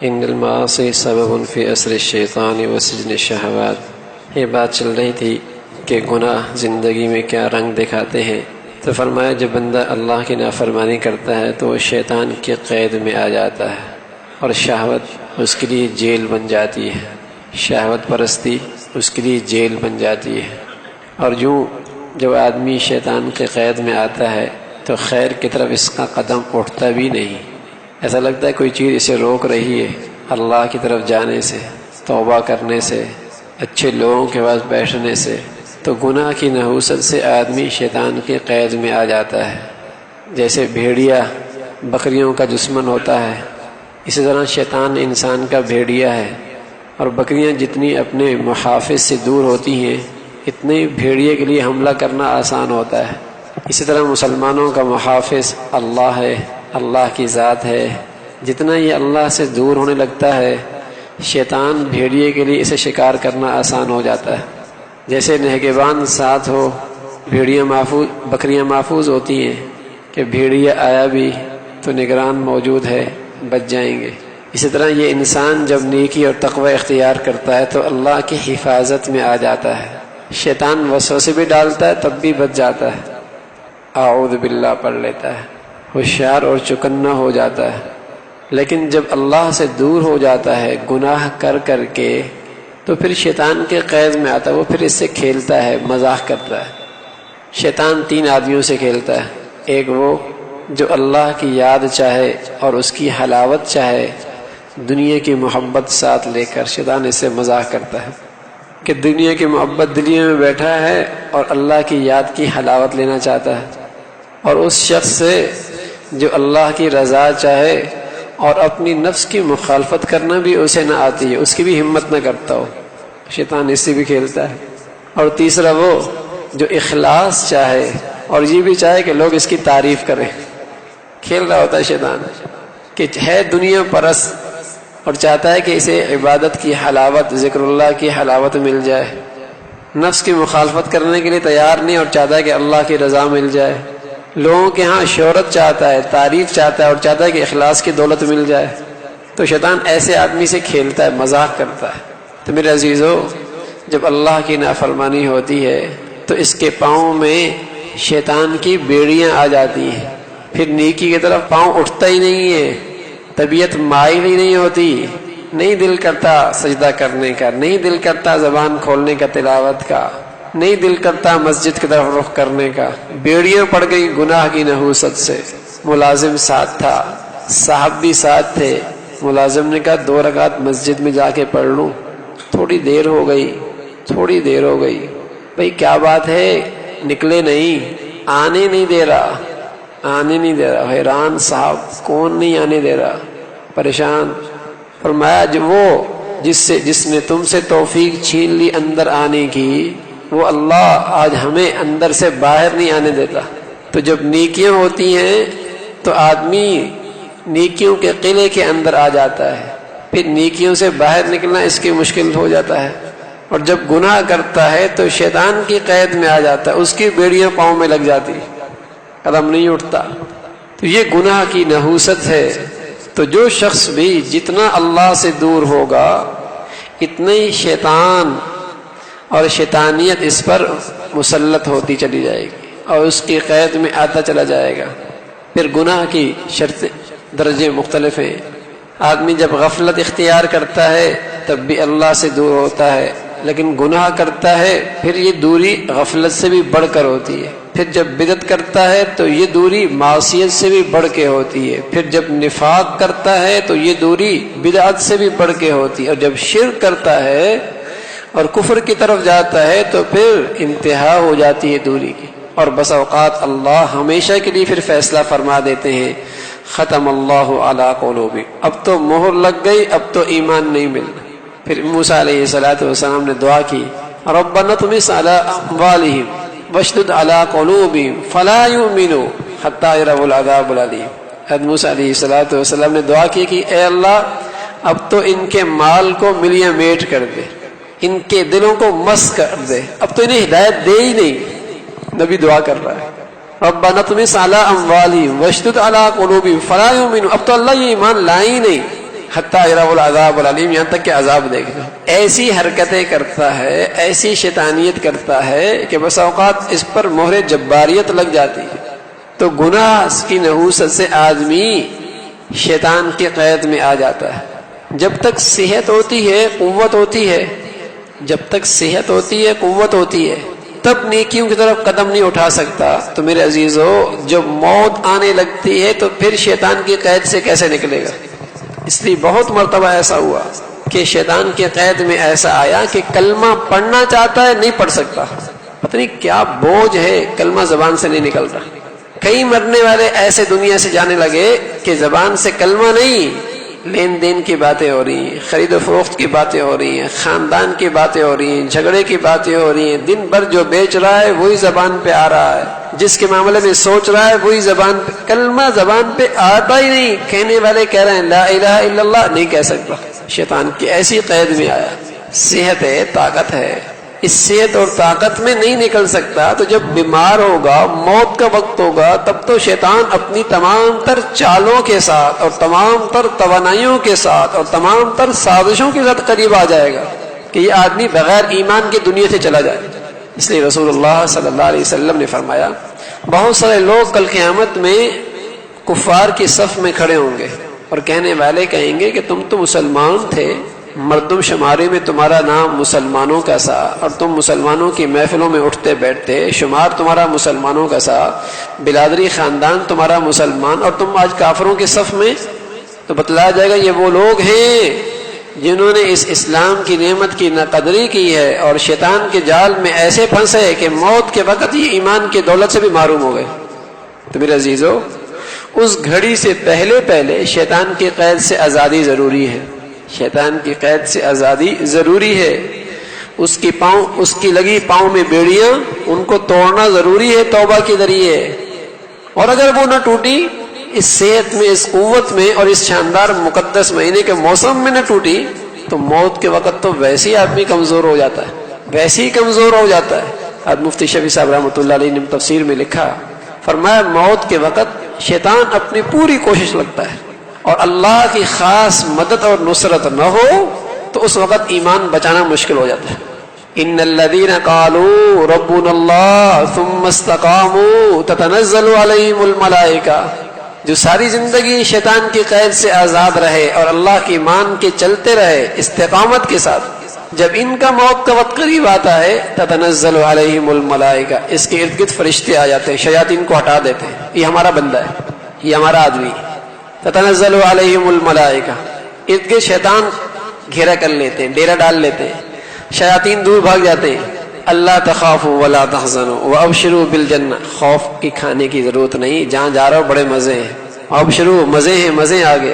ان المعاصی سبب فی اسر الشیطان و سجن الشہوات۔ یہ بات چل رہی تھی کہ گناہ زندگی میں کیا رنگ دکھاتے ہیں، تو فرمایا جب بندہ اللہ کی نافرمانی کرتا ہے تو وہ شیطان کی قید میں آ جاتا ہے اور شہوت اس کے لیے جیل بن جاتی ہے، شہوت پرستی اس کے لیے جیل بن جاتی ہے۔ اور یوں جب آدمی شیطان کے قید میں آتا ہے تو خیر کی طرف اس کا قدم اٹھتا بھی نہیں، ایسا لگتا ہے کوئی چیز اسے روک رہی ہے اللہ کی طرف جانے سے، توبہ کرنے سے، اچھے لوگوں کے پاس بیٹھنے سے۔ تو گناہ کی نحوست سے آدمی شیطان کے قید میں آ جاتا ہے۔ جیسے بھیڑیا بکریوں کا دشمن ہوتا ہے، اسی طرح شیطان انسان کا بھیڑیا ہے، اور بکریاں جتنی اپنے محافظ سے دور ہوتی ہیں اتنے بھیڑیے کے لیے حملہ کرنا آسان ہوتا ہے۔ اسی طرح مسلمانوں کا محافظ اللہ ہے، اللہ کی ذات ہے۔ جتنا یہ اللہ سے دور ہونے لگتا ہے شیطان بھیڑیے کے لیے اسے شکار کرنا آسان ہو جاتا ہے۔ جیسے نگہبان ساتھ ہو، بکریاں محفوظ ہوتی ہیں کہ بھیڑیا آیا بھی تو نگران موجود ہے، بچ جائیں گے۔ اسی طرح یہ انسان جب نیکی اور تقوی اختیار کرتا ہے تو اللہ کی حفاظت میں آ جاتا ہے۔ شیطان وسوسے بھی ڈالتا ہے تب بھی بچ جاتا ہے، اعوذ باللہ پڑھ لیتا ہے، ہوشیار اور چکنا ہو جاتا ہے۔ لیکن جب اللہ سے دور ہو جاتا ہے گناہ کر کر کے تو پھر شیطان کے قید میں آتا ہے، وہ پھر اس سے کھیلتا ہے، مزاح کرتا ہے۔ شیطان 3 آدمیوں سے کھیلتا ہے، ایک وہ جو اللہ کی یاد چاہے اور اس کی حلاوت چاہے، دنیا کی محبت ساتھ لے کر شیطان اس سے مزاح کرتا ہے کہ دنیا کی محبت دنیا میں بیٹھا ہے اور اللہ کی یاد کی حلاوت لینا چاہتا ہے۔ اور اس شخص سے جو اللہ کی رضا چاہے اور اپنی نفس کی مخالفت کرنا بھی اسے نہ آتی ہے، اس کی بھی ہمت نہ کرتا ہو، شیطان اس سے بھی کھیلتا ہے۔ اور تیسرا وہ جو اخلاص چاہے اور یہ بھی چاہے کہ لوگ اس کی تعریف کریں، کھیل رہا ہوتا ہے شیطان کہ ہے دنیا پرست اور چاہتا ہے کہ اسے عبادت کی حلاوت، ذکر اللہ کی حلاوت مل جائے، نفس کی مخالفت کرنے کے لیے تیار نہیں اور چاہتا ہے کہ اللہ کی رضا مل جائے، لوگوں کے ہاں شہرت چاہتا ہے، تعریف چاہتا ہے اور چاہتا ہے کہ اخلاص کی دولت مل جائے۔ تو شیطان ایسے آدمی سے کھیلتا ہے، مذاق کرتا ہے۔ تو میرے عزیزو، جب اللہ کی نافرمانی ہوتی ہے تو اس کے پاؤں میں شیطان کی بیڑیاں آ جاتی ہیں، پھر نیکی کی طرف پاؤں اٹھتا ہی نہیں ہے، طبیعت مائل ہی نہیں ہوتی، نہیں دل کرتا سجدہ کرنے کا، نہیں دل کرتا زبان کھولنے کا تلاوت کا، نہیں دل کرتا مسجد کی طرف رخ کرنے کا۔ بیڑیاں پڑ گئی گناہ کی نحوست سے۔ ملازم ساتھ تھا، صاحب بھی ساتھ تھے، ملازم نے کہا 2 رکعت مسجد میں جا کے پڑھ لوں، تھوڑی دیر ہو گئی، بھئی کیا بات ہے، نکلے نہیں، آنے نہیں دے رہا، حیران صاحب کون نہیں آنے دے رہا، پریشان۔ فرمایا جو وہ جس نے تم سے توفیق چھین لی اندر آنے کی، وہ اللہ آج ہمیں اندر سے باہر نہیں آنے دیتا۔ تو جب نیکیاں ہوتی ہیں تو آدمی نیکیوں کے قلعے کے اندر آ جاتا ہے، پھر نیکیوں سے باہر نکلنا اس کی مشکل ہو جاتا ہے۔ اور جب گناہ کرتا ہے تو شیطان کی قید میں آ جاتا ہے، اس کی بیڑیاں پاؤں میں لگ جاتی، قدم نہیں اٹھتا۔ تو یہ گناہ کی نحوست ہے۔ تو جو شخص بھی جتنا اللہ سے دور ہوگا اتنا ہی شیطان اور شیطانیت اس پر مسلط ہوتی چلی جائے گی اور اس کی قید میں آتا چلا جائے گا۔ پھر گناہ کی شرط درجے مختلف ہیں۔ آدمی جب غفلت اختیار کرتا ہے تب بھی اللہ سے دور ہوتا ہے، لیکن گناہ کرتا ہے پھر یہ دوری غفلت سے بھی بڑھ کر ہوتی ہے۔ پھر جب بدعت کرتا ہے تو یہ دوری معصیت سے بھی بڑھ کے ہوتی ہے۔ پھر جب نفاق کرتا ہے تو یہ دوری بدعت سے بھی بڑھ کے ہوتی ہے۔ اور جب شرک کرتا ہے اور کفر کی طرف جاتا ہے تو پھر انتہا ہو جاتی ہے دوری کی۔ اور بس اوقات اللہ ہمیشہ کے لیے پھر فیصلہ فرما دیتے ہیں، ختم اللہ علی قلوبہم، اب تو مہر لگ گئی، اب تو ایمان نہیں ملنا۔ پھر موسیٰ علیہ السلام نے دعا کی، ربنا طمس علی اموالہم واشدد علی قلوبہم فلا یؤمنوا حتی یروا العذاب العلیم۔ حضرت موسیٰ علیہ السلام نے دعا کی کہ اے اللہ اب تو ان کے مال کو ملیاں میٹ کر دے، ان کے دلوں کو مس کر دے، اب تو انہیں ہدایت دے ہی نہیں۔ نبی دعا کر رہا ہے، ربنا طمس علی اموالہم واشدد علی قلوبہم فلا یؤمنوا، اب تو اللہ یہ ایمان لائے ہی نہیں، حتیٰ یروا العذاب العلیم، یہاں تک کہ عذاب دیکھ لو۔ ایسی حرکتیں کرتا ہے، ایسی شیطانیت کرتا ہے کہ بس اوقات اس پر مہر جباریت لگ جاتی ہے۔ تو گناہ کی نحوست سے آدمی شیطان کی قید میں آ جاتا ہے۔ جب تک صحت ہوتی ہے، قوت ہوتی ہے، جب تک صحت ہوتی ہے، قوت ہوتی ہے، تب نیکیوں کی طرف قدم نہیں اٹھا سکتا۔ تو میرے عزیزو، جب موت آنے لگتی ہے تو پھر شیطان کی قید سے کیسے نکلے گا؟ اس لیے بہت مرتبہ ایسا ہوا کہ شیطان کی قید میں ایسا آیا کہ کلمہ پڑھنا چاہتا ہے، نہیں پڑھ سکتا، پتہ نہیں کیا بوجھ ہے، کلمہ زبان سے نہیں نکلتا۔ کئی مرنے والے ایسے دنیا سے جانے لگے کہ زبان سے کلمہ نہیں، لین دین کی باتیں ہو رہی ہیں، خرید و فروخت کی باتیں ہو رہی ہیں، خاندان کی باتیں ہو رہی ہیں، جھگڑے کی باتیں ہو رہی ہیں، دن بھر جو بیچ رہا ہے وہی زبان پہ آ رہا ہے، جس کے معاملے میں سوچ رہا ہے وہی زبان پہ، کلمہ زبان پہ آتا ہی نہیں۔ کہنے والے کہہ رہے ہیں لا الہ الا اللہ، نہیں کہہ سکتا، شیطان کی ایسی قید میں آیا۔ صحت ہے، طاقت ہے، اس صحت اور طاقت میں نہیں نکل سکتا، تو جب بیمار ہوگا، موت کا وقت ہوگا، تب تو شیطان اپنی تمام تر چالوں کے ساتھ اور تمام تر توانائیوں کے ساتھ اور تمام تر سازشوں کے ساتھ قریب آ جائے گا کہ یہ آدمی بغیر ایمان کی دنیا سے چلا جائے۔ اس لیے رسول اللہ صلی اللہ علیہ وسلم نے فرمایا، بہت سارے لوگ کل قیامت میں کفار کی صف میں کھڑے ہوں گے اور کہنے والے کہیں گے کہ تم تو مسلمان تھے، مردم شماری میں تمہارا نام مسلمانوں کا سا، اور تم مسلمانوں کی محفلوں میں اٹھتے بیٹھتے، شمار تمہارا مسلمانوں کا سا، بلادری خاندان تمہارا مسلمان، اور تم آج کافروں کے صف میں۔ تو بتلایا جائے گا یہ وہ لوگ ہیں جنہوں نے اس اسلام کی نعمت کی ناقدری کی ہے اور شیطان کے جال میں ایسے پھنسے کہ موت کے وقت یہ ایمان کی دولت سے بھی محروم ہو گئے۔ تو میرے عزیزو، اس گھڑی سے پہلے شیطان کی قید سے آزادی ضروری ہے، شیطان کی قید سے آزادی ضروری ہے۔ اس کی لگی پاؤں میں بیڑیاں، ان کو توڑنا ضروری ہے توبہ کے ذریعے، اور اگر وہ نہ ٹوٹی، اس صحت میں، اس قوت میں اور اس شاندار مقدس مہینے کے موسم میں نہ ٹوٹی، تو موت کے وقت تو ویسے ہی آدمی کمزور ہو جاتا ہے، ویسے ہی کمزور ہو جاتا ہے۔ آج مفتی شفیع صاحب رحمۃ اللہ علیہ نے تفسیر میں لکھا، فرمایا موت کے وقت شیطان اپنی پوری کوشش لگتا ہے، اور اللہ کی خاص مدد اور نصرت نہ ہو تو اس وقت ایمان بچانا مشکل ہو جاتا ہے۔ ان الذين قالوا ربنا الله ثم استقاموا تتنزل عليهم الملائکہ، جو ساری زندگی شیطان کی قید سے آزاد رہے اور اللہ کی مان کے چلتے رہے استقامت کے ساتھ، جب ان کا موت کا وقت قریب آتا ہے تتنزل علیہم الملائکہ، اس کے ارد گرد فرشتے آ جاتے ہیں، شیاطین کو ہٹا دیتے ہیں، یہ ہمارا بندہ ہے، یہ ہمارا آدمی۔ تتنزل علیہم الملائکہ، ارد گرد شیطان گھیرا کر لیتے ہیں، ڈیرا ڈال لیتے ہیں، شیاطین دور بھاگ جاتے ہیں۔ اللہ تخافوا ولا تحزنوا وابشروا بالجنہ، خوف کی کھانے کی ضرورت نہیں، جہاں جا رہا ہو بڑے مزے ہیں، ابشروا، مزے ہیں، مزے آگے،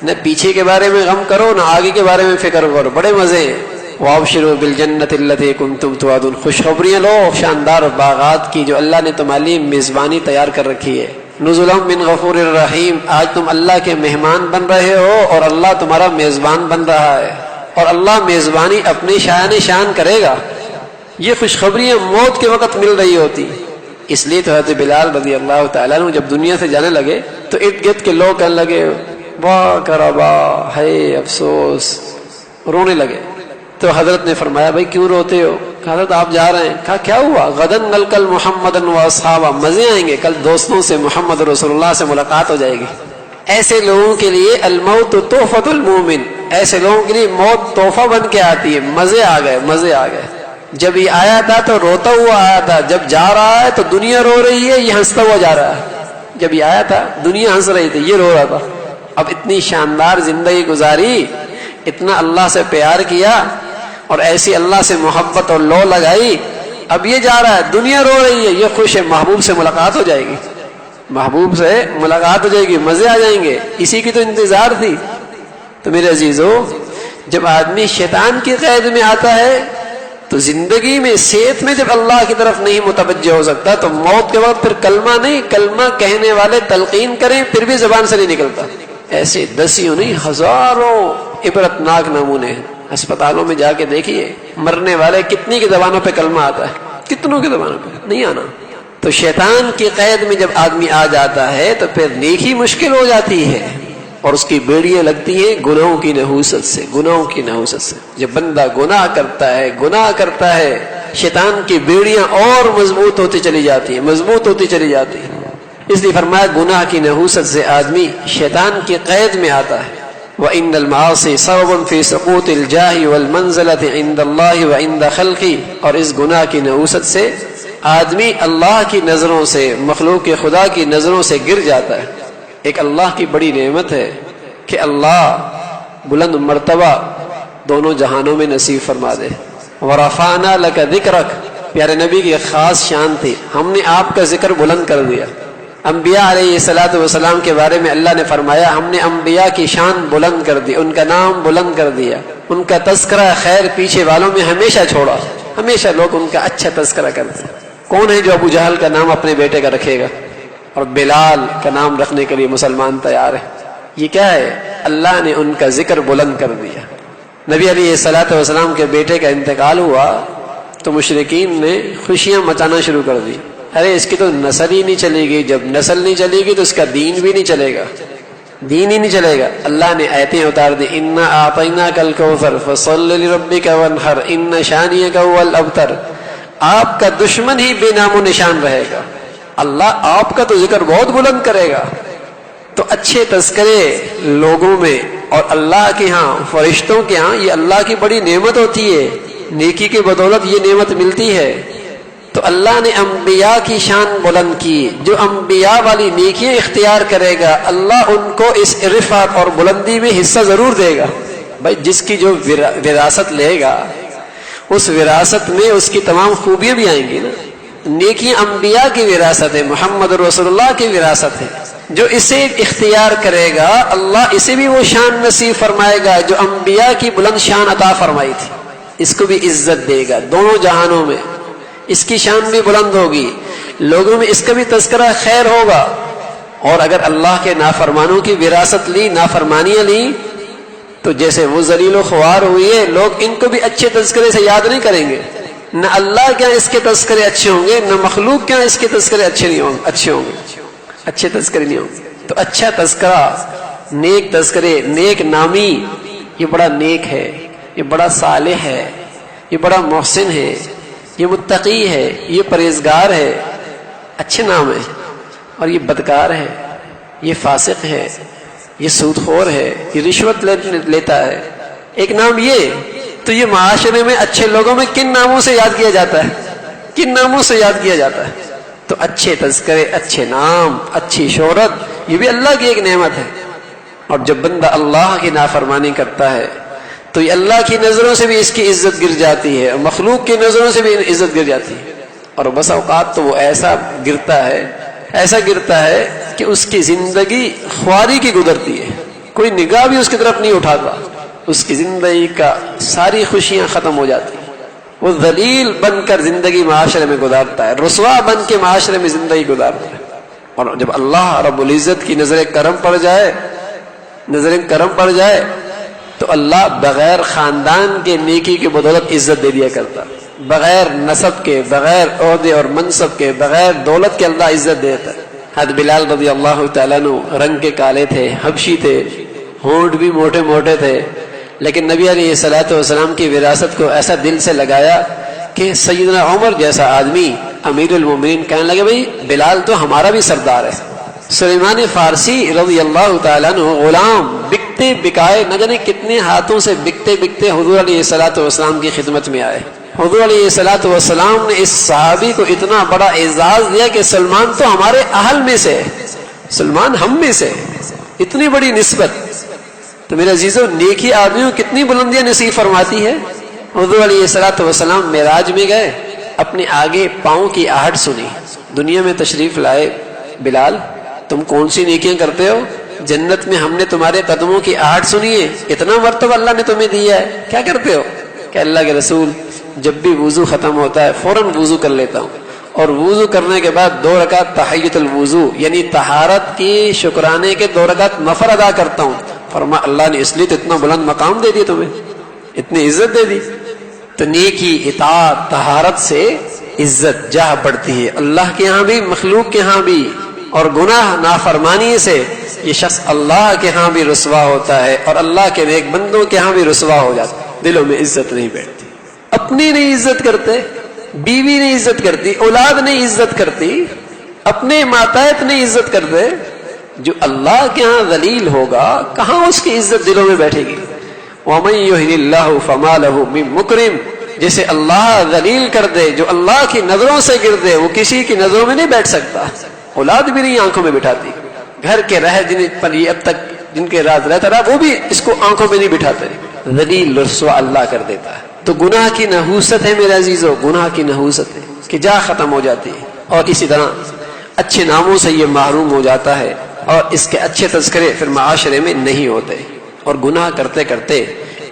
نہ پیچھے کے بارے میں غم کرو نہ آگے کے بارے میں فکر کرو، بڑے مزے ہیں۔ وابشروا بالجنۃ التی کنتم توعدون، خوشخبریاں لو شاندار باغات کی جو اللہ نے تمہارے لیے میزبانی تیار کر رکھی ہے۔ نزلا من غفور الرحیم، آج تم اللہ کے مہمان بن رہے ہو اور اللہ تمہارا میزبان بن رہا ہے، اور اللہ میزبانی اپنی شان شان کرے گا۔ یہ خوشخبریاں موت کے وقت مل رہی ہوتی، اس لیے تو حضرت بلال رضی اللہ تعالیٰ عنہ جب دنیا سے جانے لگے تو ارد گرد کے لوگ کہنے لگے واہ کربا، ہے افسوس، رونے لگے۔ تو حضرت نے فرمایا بھائی کیوں روتے ہو؟ کہا حضرت آپ جا رہے ہیں۔ کہا کیا ہوا؟ غدن نلقل محمدن و اصحابہ، مزے آئیں گے، کل دوستوں سے محمد رسول اللہ سے ملاقات ہو جائے گی۔ ایسے لوگوں کے لیے الموت تحفۃ المومن، ایسے لوگوں کے لیے موت تحفہ بن کے آتی ہے۔ مزے آ گئے، مزے آ گئے۔ جب یہ آیا تھا تو روتا ہوا آیا تھا، جب جا رہا ہے تو دنیا رو رہی ہے، یہ ہنستا ہوا جا رہا ہے۔ جب یہ آیا تھا دنیا ہنس رہی تھی، یہ رو رہا تھا۔ اب اتنی شاندار زندگی گزاری، اتنا اللہ سے پیار کیا اور ایسی اللہ سے محبت اور لو لگائی، اب یہ جا رہا ہے، دنیا رو رہی ہے، یہ خوش ہے، محبوب سے ملاقات ہو جائے گی، محبوب سے ملاقات ہو جائے گی، مزے آ جائیں گے، اسی کی تو انتظار تھی۔ تو میرے عزیزو، جب آدمی شیطان کی قید میں آتا ہے تو زندگی میں، صحت میں جب اللہ کی طرف نہیں متوجہ ہو سکتا تو موت کے وقت پھر کلمہ نہیں، کلمہ کہنے والے تلقین کریں پھر بھی زبان سے نہیں نکلتا۔ ایسے دسیوں نہیں، ہزاروں عبرتناک نمونے ہیں۔ اسپتالوں میں جا کے دیکھیے، مرنے والے کتنی کی زبانوں پہ کلمہ آتا ہے، کتنوں کی زبانوں پہ نہیں آنا۔ تو شیطان کی قید میں جب آدمی آ جاتا ہے تو پھر نیکی مشکل ہو جاتی ہے، اور اس کی بیڑیاں لگتی ہیں گناہوں کی نحوست سے، گناہوں کی نحوست سے۔ جب بندہ گناہ کرتا ہے شیطان کی بیڑیاں اور مضبوط ہوتی چلی جاتی ہیں۔ اس لیے فرمایا گناہ کی نحوست سے آدمی شیطان کی قید میں آتا ہے۔ وَإِنَّ الْمَعَاصِي سَبَبٌ فِي سُقُوطِ الْجَاهِ وَالْمَنزِلَةِ عِندَ اللَّهِ وَعِندَ خَلْقِهِ، اور اس گناہ کی نحوست سے آدمی اللہ کی نظروں سے، مخلوق خدا کی نظروں سے گر جاتا ہے۔ ایک اللہ کی بڑی نعمت ہے کہ اللہ بلند مرتبہ دونوں جہانوں میں نصیب فرما دے۔ وَرَفَعْنَا لَكَ ذِكْرَكَ، پیارے نبی کی ایک خاص شان تھی، ہم نے آپ کا ذکر بلند کر دیا۔ انبیاء علیہ السلام کے بارے میں اللہ نے فرمایا ہم نے انبیاء کی شان بلند کر دی، ان کا نام بلند کر دیا، ان کا تذکرہ خیر پیچھے والوں میں ہمیشہ چھوڑا، ہمیشہ لوگ ان کا اچھا تذکرہ کرتے ہیں۔ کون ہے جو ابو جہل کا نام اپنے بیٹے کا رکھے گا اور بلال کا نام رکھنے کے لیے مسلمان تیار ہے؟ یہ کیا ہے؟ اللہ نے ان کا ذکر بلند کر دیا۔ نبی علیہ السلام کے بیٹے کا انتقال ہوا تو مشرکین نے خوشیاں مچانا شروع کر دی، ارے اس کی تو نسل ہی نہیں چلے گی، جب نسل نہیں چلے گی تو اس کا دین بھی نہیں چلے گا، دین ہی نہیں چلے گا۔ اللہ نے آیتیں اتار دی، انا اعطیناک الکوثر فصل لربک وانحر ان شانئک هو الابتر، آپ کا دشمن ہی بے نام و نشان رہے گا، اللہ آپ کا تو ذکر بہت بلند کرے گا۔ تو اچھے تذکرے لوگوں میں اور اللہ کے ہاں، فرشتوں کے ہاں، یہ اللہ کی بڑی نعمت ہوتی ہے، نیکی کے بدولت یہ نعمت ملتی ہے۔ تو اللہ نے انبیاء کی شان بلند کی، جو انبیاء والی نیکیاں اختیار کرے گا اللہ ان کو اس رفعت اور بلندی میں حصہ ضرور دے گا۔ بھائی جس کی جو وراثت لے گا اس وراثت میں اس کی تمام خوبیاں بھی آئیں گی نا۔ نیکیاں انبیاء کی وراثت ہے، محمد رسول اللہ کی وراثت ہے، جو اسے اختیار کرے گا اللہ اسے بھی وہ شان نصیب فرمائے گا جو انبیاء کی بلند شان عطا فرمائی تھی، اس کو بھی عزت دے گا دونوں جہانوں میں، اس کی شان بھی بلند ہوگی، لوگوں میں اس کا بھی تذکرہ خیر ہوگا۔ اور اگر اللہ کے نافرمانوں کی وراثت لی، نافرمانیاں لی، تو جیسے وہ ذلیل و خوار ہوئی ہے، لوگ ان کو بھی اچھے تذکرے سے یاد نہیں کریں گے، نہ اللہ کیا اس کے تذکرے اچھے ہوں گے، نہ مخلوق کیا اس کے تذکرے اچھے ہوں گے، اچھے تذکرے نہیں ہوں گے۔ تو اچھا تذکرہ، نیک تذکرے، نیک نامی، یہ بڑا نیک ہے، یہ بڑا صالح ہے، یہ بڑا محسن ہے، یہ متقی ہے، یہ پرہیزگار ہے، اچھے نام ہے۔ اور یہ بدکار ہے، یہ فاسق ہے، یہ سود خور ہے، یہ رشوت لیتا ہے، ایک نام یہ۔ تو یہ معاشرے میں اچھے لوگوں میں کن ناموں سے یاد کیا جاتا ہے؟ کن ناموں سے یاد کیا جاتا ہے؟ تو اچھے تذکرے، اچھے نام، اچھی شہرت، یہ بھی اللہ کی ایک نعمت ہے۔ اور جب بندہ اللہ کی نافرمانی کرتا ہے تو یہ اللہ کی نظروں سے بھی اس کی عزت گر جاتی ہے، اور مخلوق کی نظروں سے بھی عزت گر جاتی ہے۔ اور بس اوقات تو وہ ایسا گرتا ہے کہ اس کی زندگی خواری کی گزرتی ہے، کوئی نگاہ بھی اس کی طرف نہیں اٹھاتا، اس کی زندگی کا ساری خوشیاں ختم ہو جاتی ہیں، وہ ذلیل بن کر زندگی معاشرے میں گزارتا ہے، رسوا بن کے معاشرے میں زندگی گزارتا ہے۔ اور جب اللہ رب العزت کی نظر کرم پڑ جائے تو اللہ بغیر خاندان کے نیکی کی بدولت عزت دے دیا کرتا، بغیر نسب کے، بغیر عہدے اور منصب کے، بغیر دولت کے اللہ عزت دیتا۔ حضرت بلال رضی اللہ تعالیٰ عنہ رنگ کے کالے تھے، حبشی تھے، ہونٹ بھی موٹے موٹے تھے، لیکن نبی علیہ السلام کی وراثت کو ایسا دل سے لگایا کہ سیدنا عمر جیسا آدمی امیر المومنین کہنے لگے بھائی بلال تو ہمارا بھی سردار ہے۔ سلیمان فارسی رضی اللہ تعالیٰ عنہ غلام بکتے بکائے، نہ جانے کتنے ہاتھوں سے بکتے بکتے حضور علیہ السلام کی خدمت میں آئے۔ حضور علیہ السلام نے اس صحابی کو اتنا بڑا اعزاز دیا کہ سلمان تو ہمارے اہل میں سے، سلمان ہم میں سے، اتنی بڑی نسبت۔ تو میرے عزیزو، نیکی آدمیوں کتنی بلندیاں نصیب فرماتی ہے۔ حضور علیہ السلام معراج میں گئے، اپنے آگے پاؤں کی آہٹ سنی، دنیا میں تشریف لائے، بلال تم کون سی نیکیاں کرتے ہو؟ جنت میں ہم نے تمہارے قدموں کی آہٹ سنی ہے، اتنا مرتبہ اللہ نے تمہیں دیا ہے، کیا کرتے ہو؟ کہ اللہ کے رسول جب بھی وضو ختم ہوتا ہے فوراً وضو کر لیتا ہوں، اور وضو کرنے کے بعد 2 رکعت تحیۃ الوضو یعنی طہارت کی شکرانے کے 2 رکعت نفل ادا کرتا ہوں۔ فرما اللہ نے اس لیے تو اتنا بلند مقام دے دیا تمہیں، اتنی عزت دے دی۔ تو نیکی، اطاعت، طہارت سے عزت جاہ بڑھتی ہے، اللہ کے ہاں بھی، مخلوق کے ہاں بھی، اور گناہ نافرمانی سے یہ شخص اللہ کے ہاں بھی رسوا ہوتا ہے اور اللہ کے نیک بندوں کے ہاں بھی رسوا ہو جاتا ہے. دلوں میں عزت نہیں بیٹھتی، اپنی نہیں عزت کرتے، بیوی نہیں عزت کرتی، اولاد نہیں عزت کرتی، اپنے ماتحت نہیں عزت کرتے. جو اللہ کے ہاں ذلیل ہوگا کہاں اس کی عزت دلوں میں بیٹھے گی؟ وَمَن يُهِنِ اللَّهُ فَمَا لَهُ مِن مُكْرِمٍ. جسے اللہ ذلیل کر دے، جو اللہ کی نظروں سے گر دے، وہ کسی کی نظروں میں نہیں بیٹھ سکتا. اولاد بھی نہیں آنکھوں میں بٹھاتی، گھر کے رہ جن پر یہ اب تک جن کے راز رہتا رہا وہ بھی اس کو آنکھوں میں نہیں بٹھاتے. ذلیل رسوا اللہ کر دیتا ہے. تو گناہ کی نحوست ہے میرے عزیزو، گناہ کی نحوست ہے کہ جا ختم ہو جاتی ہے. اور اسی طرح اچھے ناموں سے یہ محروم ہو جاتا ہے اور اس کے اچھے تذکرے پھر معاشرے میں نہیں ہوتے. اور گناہ کرتے کرتے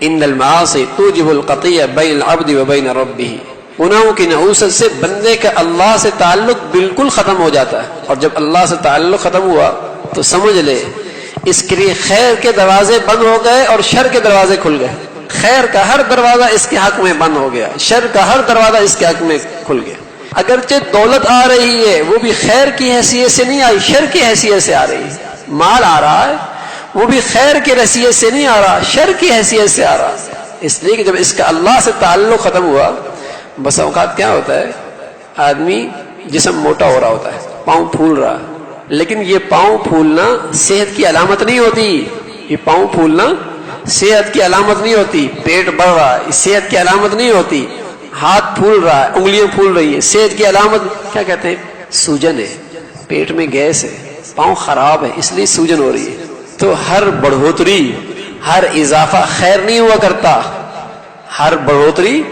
ان المعاصی توجب القطیع بین العبد و بین ربہ. گناہوں کی نحوست سے بندے کا اللہ سے تعلق بالکل ختم ہو جاتا ہے. اور جب اللہ سے تعلق ختم ہوا تو سمجھ لے اس کے لیے خیر کے دروازے بند ہو گئے اور شر کے دروازے کھل گئے. خیر کا ہر دروازہ اس کے حق میں بند ہو گیا، شر کا ہر دروازہ اس کے حق میں کھل گیا. اگرچہ دولت آ رہی ہے وہ بھی خیر کی حیثیت سے نہیں آئی، شر کی حیثیت سے آ رہی ہے. مال آ رہا ہے وہ بھی خیر کی حیثیت سے نہیں آ رہا، شر کی حیثیت سے آ رہا. اس لیے کہ جب اس کا اللہ سے تعلق ختم ہوا، بس اوقات کیا ہوتا ہے آدمی جسم موٹا ہو رہا ہوتا ہے، پاؤں پھول رہا، لیکن یہ پاؤں پھولنا صحت کی علامت نہیں ہوتی. یہ پاؤں پھولنا صحت کی علامت نہیں ہوتی. پیٹ بڑھ رہا ہے صحت کی علامت نہیں ہوتی. ہاتھ پھول رہا ہے، انگلیاں پھول رہی ہیں، صحت کی علامت کیا کہتے ہیں؟ سوجن ہے، پیٹ میں گیس ہے، پاؤں خراب ہے اس لیے سوجن ہو رہی ہے. تو ہر بڑھوتری، ہر اضافہ خیر نہیں ہوا کرتا. ہر بڑھوتری،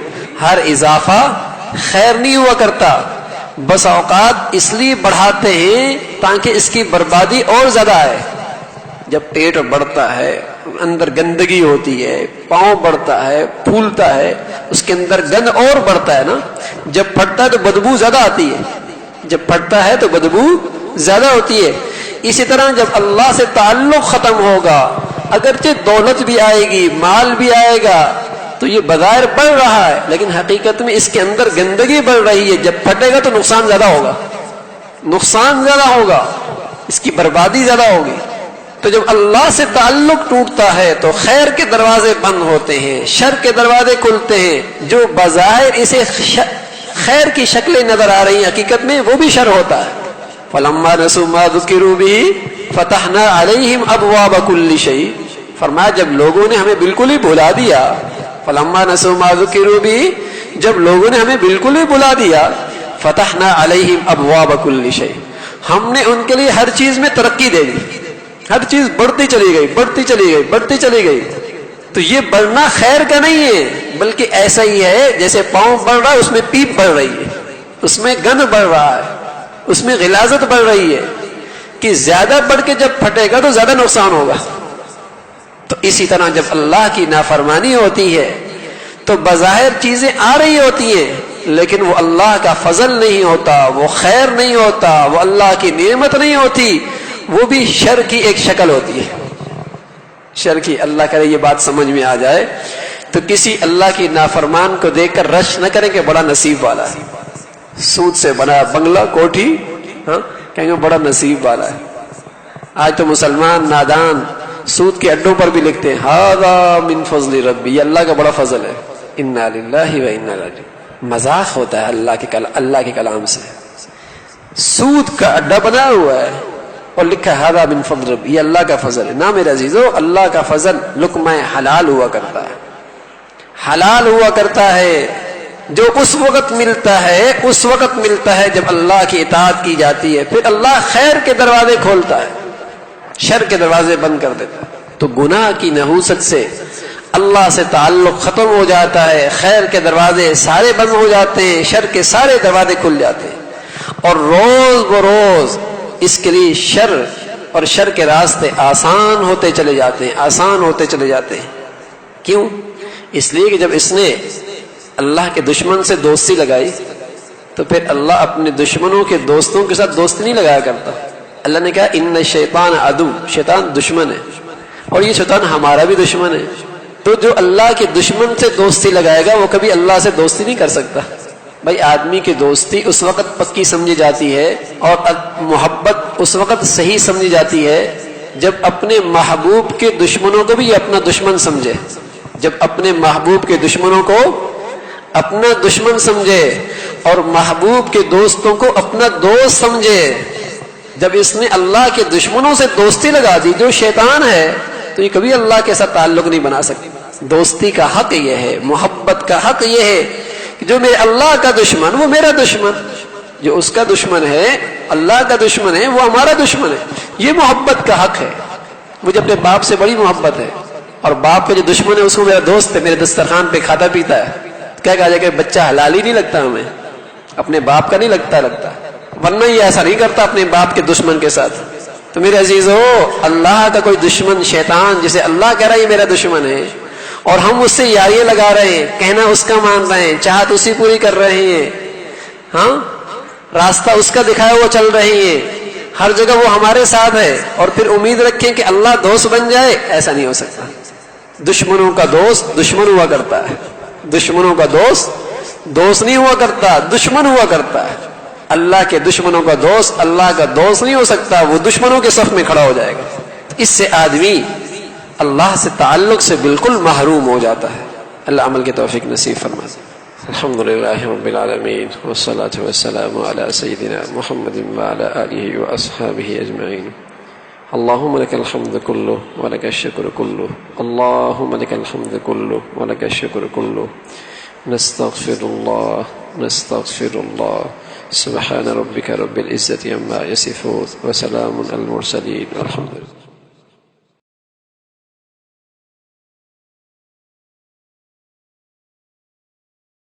ہر اضافہ خیر نہیں ہوا کرتا. بس اوقات اس لیے بڑھاتے ہیں تاکہ اس کی بربادی اور زیادہ ہے. جب پیٹ بڑھتا ہے اندر گندگی ہوتی ہے، پاؤں بڑھتا ہے پھولتا ہے، اس کے اندر گند اور بڑھتا ہے نا. جب پھٹتا ہے تو بدبو زیادہ آتی ہے، جب پھٹتا ہے تو بدبو زیادہ ہوتی ہے. اسی طرح جب اللہ سے تعلق ختم ہوگا، اگرچہ دولت بھی آئے گی، مال بھی آئے گا، تو یہ بظاہر بڑھ رہا ہے لیکن حقیقت میں اس کے اندر گندگی بڑھ رہی ہے. جب پھٹے گا تو نقصان زیادہ ہوگا، نقصان زیادہ ہوگا، اس کی بربادی زیادہ ہوگی. تو جب اللہ سے تعلق ٹوٹتا ہے تو خیر کے دروازے بند ہوتے ہیں، شر کے دروازے کھلتے ہیں. جو بظاہر اسے خیر کی شکلیں نظر آ رہی ہیں حقیقت میں وہ بھی شر ہوتا ہے. فَلَمَّا نَسُوا مَا ذُكِرُوا بِهِ فَتَحْنَا عَلَيْهِمْ أَبْوَابَ كُلِّ شَيْءٍ. فرمایا جب لوگوں نے ہمیں بالکل ہی بھلا دیا، فَلَمَّا نَسُوا مَا ذُكِرُوا بِهِ، جب لوگوں نے ہمیں بالکل ہی بھلا دیا، فَتَحْنَا عَلَيْهِمْ أَبْوَابَ كُلِّ شَيْءٍ، ہم نے ان کے لیے ہر چیز میں ترقی دے دی. ہر چیز بڑھتی چلی گئی، بڑھتی چلی گئی، بڑھتی چلی گئی. تو یہ بڑھنا خیر کا نہیں ہے بلکہ ایسا ہی ہے جیسے پاؤں بڑھ رہا ہے اس میں پیپ بڑھ رہی ہے، اس میں گند بڑھ رہا ہے، اس میں غلاظت بڑھ رہی ہے کہ زیادہ بڑھ کے جب پھٹے گا تو زیادہ نقصان ہوگا. تو اسی طرح جب اللہ کی نافرمانی ہوتی ہے تو بظاہر چیزیں آ رہی ہوتی ہیں لیکن وہ اللہ کا فضل نہیں ہوتا، وہ خیر نہیں ہوتا، وہ اللہ کی نعمت نہیں ہوتی، وہ بھی شر کی ایک شکل ہوتی ہے. شر کی، اللہ کرے یہ بات سمجھ میں آ جائے تو کسی اللہ کی نافرمان کو دیکھ کر رش نہ کریں کہ بڑا نصیب والا ہے. سود سے بنا بنگلہ کوٹھی، ہاں کہیں گے بڑا نصیب والا ہے. آج تو مسلمان نادان سود کے اڈوں پر بھی لکھتے ہیں ھذا من فضل ربی، یہ اللہ کا بڑا فضل ہے. انا للہ و انا الیہ راجعون. مذاق ہوتا ہے اللہ کے کلام سے. سود کا اڈا بنا ہوا ہے اور لکھا ہے ھذا من فضل ربی، یہ اللہ کا فضل ہے. نہ میرے عزیزو، اللہ کا فضل لقمہ حلال ہوا کرتا ہے، حلال ہوا کرتا ہے جو اس وقت ملتا ہے، اس وقت ملتا ہے جب اللہ کی اطاعت کی جاتی ہے. پھر اللہ خیر کے دروازے کھولتا ہے، شر کے دروازے بند کر دیتا ہے. تو گناہ کی نحوست سے اللہ سے تعلق ختم ہو جاتا ہے، خیر کے دروازے سارے بند ہو جاتے ہیں، شر کے سارے دروازے کھل جاتے ہیں. اور روز بروز اس کے لیے شر اور شر کے راستے آسان ہوتے چلے جاتے ہیں، آسان ہوتے چلے جاتے ہیں. کیوں؟ اس لیے کہ جب اس نے اللہ کے دشمن سے دوستی لگائی تو پھر اللہ اپنے دشمنوں کے دوستوں کے ساتھ دوستی نہیں لگایا کرتا. اللہ نے کہا ان الشیطان عدو، شیطان دشمن ہے اور یہ شیطان ہمارا بھی دشمن ہے. تو جو اللہ کے دشمن سے دوستی لگائے گا وہ کبھی اللہ سے دوستی نہیں کر سکتا. بھائی آدمی کی دوستی اس وقت پکی سمجھی جاتی ہے اور محبت اس وقت صحیح سمجھی جاتی ہے جب اپنے محبوب کے دشمنوں کو بھی یہ اپنا دشمن سمجھے. جب اپنے محبوب کے دشمنوں کو اپنا دشمن سمجھے اور محبوب کے دوستوں کو اپنا دوست سمجھے. جب اس نے اللہ کے دشمنوں سے دوستی لگا دی جو شیطان ہے تو یہ کبھی اللہ کے ساتھ تعلق نہیں بنا سکتی. دوستی کا حق یہ ہے, محبت کا حق یہ ہے کہ جو میرے اللہ کا دشمن وہ میرا دشمن, جو اس کا دشمن ہے اللہ کا دشمن ہے وہ ہمارا دشمن ہے. یہ محبت کا حق ہے. مجھے اپنے باپ سے بڑی محبت ہے اور باپ کا جو دشمن ہے اس کو میرا دوست ہے, میرے دسترخوان پہ کھاتا پیتا ہے. کیا کہا جائے کہ بچہ حلال ہی نہیں لگتا ہمیں, اپنے باپ کا نہیں لگتا ورنہ یہ ایسا نہیں کرتا اپنے باپ کے دشمن کے ساتھ. تو میرے عزیزو, اللہ کا کوئی دشمن شیطان جسے اللہ کہہ رہا ہے یہ میرا دشمن ہے اور ہم اس سے یاریاں لگا رہے ہیں, کہنا اس کا مان رہے ہیں, چاہت اسی پوری کر رہے ہیں, ہاں راستہ اس کا دکھایا وہ چل رہے ہیں, ہر جگہ وہ ہمارے ساتھ ہے اور پھر امید رکھیں کہ اللہ دوست بن جائے, ایسا نہیں ہو سکتا. دشمنوں کا دوست دشمن ہوا کرتا ہے, دشمنوں کا دوست دوست نہیں ہوا کرتا, دشمن ہوا کرتا ہے. اللہ کے دشمنوں کا دوست اللہ کا دوست نہیں ہو سکتا, وہ دشمنوں کے صف میں کھڑا ہو جائے گا. اس سے آدمی اللہ سے تعلق سے بالکل محروم ہو جاتا ہے. اللہ عمل کی توفیق نصیب فرمائے. الحمدللہ رب العالمین والصلاة والسلام علی سیدنا محمد وعلی آلہ واصحابہ اجمعین. اللہم لک الحمد کلہ ولک الشکر کلہ, اللہم لک الحمد کلہ ولک الشکر کلہ. نستغفر اللہ سبحان ربک رب العزة عما یصفون وسلام علی المرسلین والحمد للہ.